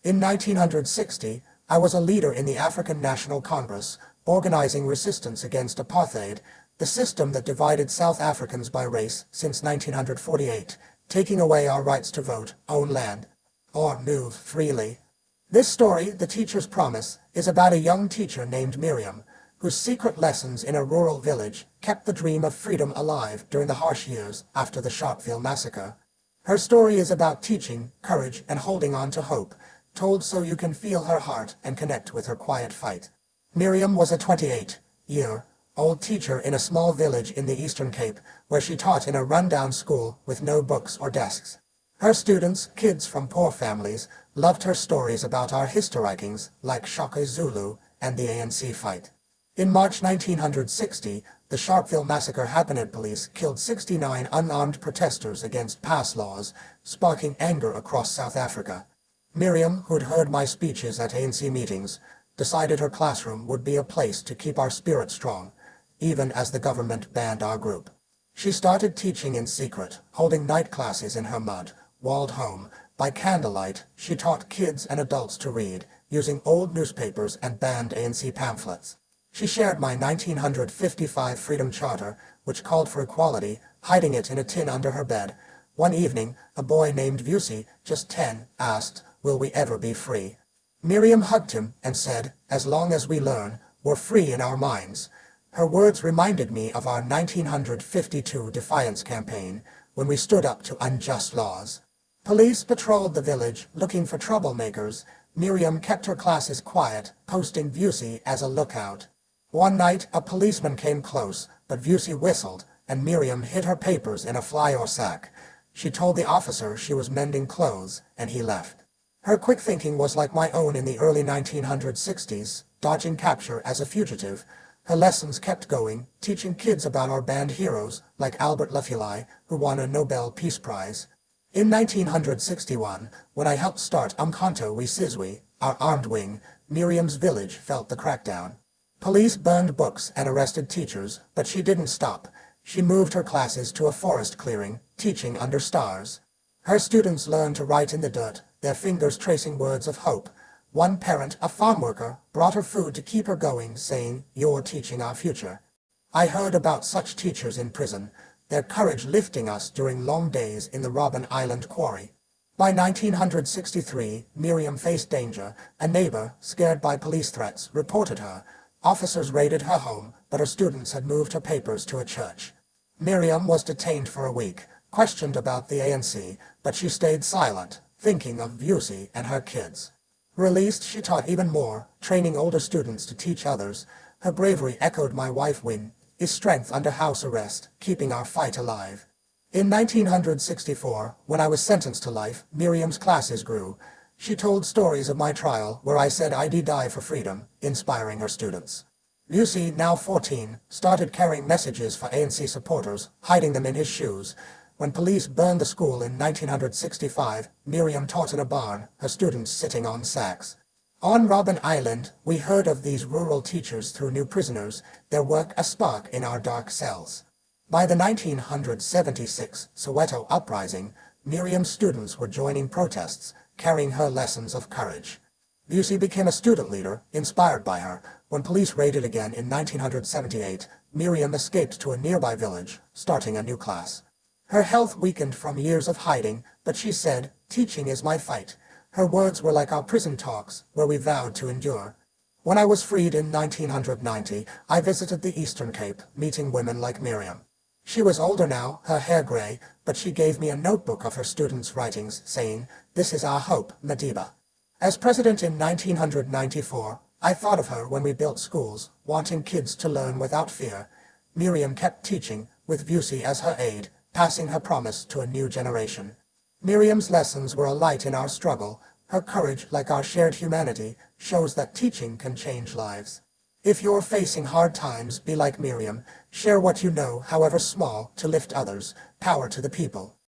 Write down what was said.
In 1960, I was a leader in the African National Congress, organizing resistance against apartheid, the system that divided South Africans by race since 1948, taking away our rights to vote, own land, or move freely. This story, The Teacher's Promise, is about a young teacher named Miriam, whose secret lessons in a rural village kept the dream of freedom alive during the harsh years after the Sharpeville massacre. Her story is about teaching, courage, and holding on to hope, told so you can feel her heart and connect with her quiet fight. Miriam was a 28-year-old teacher in a small village in the Eastern Cape, where she taught in a rundown school with no books or desks. Her students, kids from poor families, loved her stories about our historikings, like Shaka Zulu and the ANC fight. In March 1960, the Sharpeville massacre happened. Police killed 69 unarmed protesters against pass laws, sparking anger across South Africa. Miriam, who'd heard my speeches at ANC meetings, decided her classroom would be a place to keep our spirit strong, even as the government banned our group. She started teaching in secret, holding night classes in her mud-walled home. By candlelight, she taught kids and adults to read, using old newspapers and banned ANC pamphlets. She shared my 1955 Freedom Charter, which called for equality, hiding it in a tin under her bed. One evening, a boy named Vusi, just 10, asked, "Will we ever be free?" Miriam hugged him and said, "As long as we learn, we're free in our minds." Her words reminded me of our 1952 defiance campaign, when we stood up to unjust laws. Police patrolled the village, looking for troublemakers. Miriam kept her classes quiet, posting Vusi as a lookout. One night, a policeman came close, but Vusi whistled, and Miriam hid her papers in a flour sack. She told the officer she was mending clothes, and he left. Her quick thinking was like my own in the early 1960s, dodging capture as a fugitive. Her lessons kept going, teaching kids about our band heroes, like Albert Lafilai, who won a Nobel Peace Prize. In 1961, when I helped start Umkhonto we Sizwe, our armed wing, Miriam's village felt the crackdown. Police burned books and arrested teachers, but she didn't stop. She moved her classes to a forest clearing, teaching under stars. Her students learned to write in the dirt, their fingers tracing words of hope. One parent, a farm worker, brought her food to keep her going, saying, "You're teaching our future." I heard about such teachers in prison, their courage lifting us during long days in the Robben Island quarry. By 1963, Miriam faced danger. A neighbor, scared by police threats, reported her. Officers raided her home, but her students had moved her papers to a church. Miriam was detained for a week, questioned about the ANC, but she stayed silent, thinking of Vusi and her kids. Released, she taught even more, training older students to teach others. Her bravery echoed my wife Win, is strength under house arrest, keeping our fight alive. In 1964, when I was sentenced to life, Miriam's classes grew. She told stories of my trial, where I said I'd die for freedom, inspiring her students. Vusi, now 14, started carrying messages for ANC supporters, hiding them in his shoes. When police burned the school in 1965, Miriam taught in a barn, her students sitting on sacks. On Robben Island, we heard of these rural teachers through new prisoners, their work a spark in our dark cells. By the 1976 Soweto Uprising, Miriam's students were joining protests, carrying her lessons of courage. Vusi became a student leader, inspired by her. When police raided again in 1978, Miriam escaped to a nearby village, starting a new class. Her health weakened from years of hiding, but she said, "Teaching is my fight." Her words were like our prison talks, where we vowed to endure. When I was freed in 1990, I visited the Eastern Cape, meeting women like Miriam. She was older now, her hair gray, but she gave me a notebook of her students' writings, saying, "This is our hope, Madiba." As president in 1994, I thought of her when we built schools, wanting kids to learn without fear. Miriam kept teaching, with Vusi as her aide, passing her promise to a new generation. Miriam's lessons were a light in our struggle. Her courage, like our shared humanity, shows that teaching can change lives. If you're facing hard times, be like Miriam. Share what you know, however small, to lift others. Power to the people.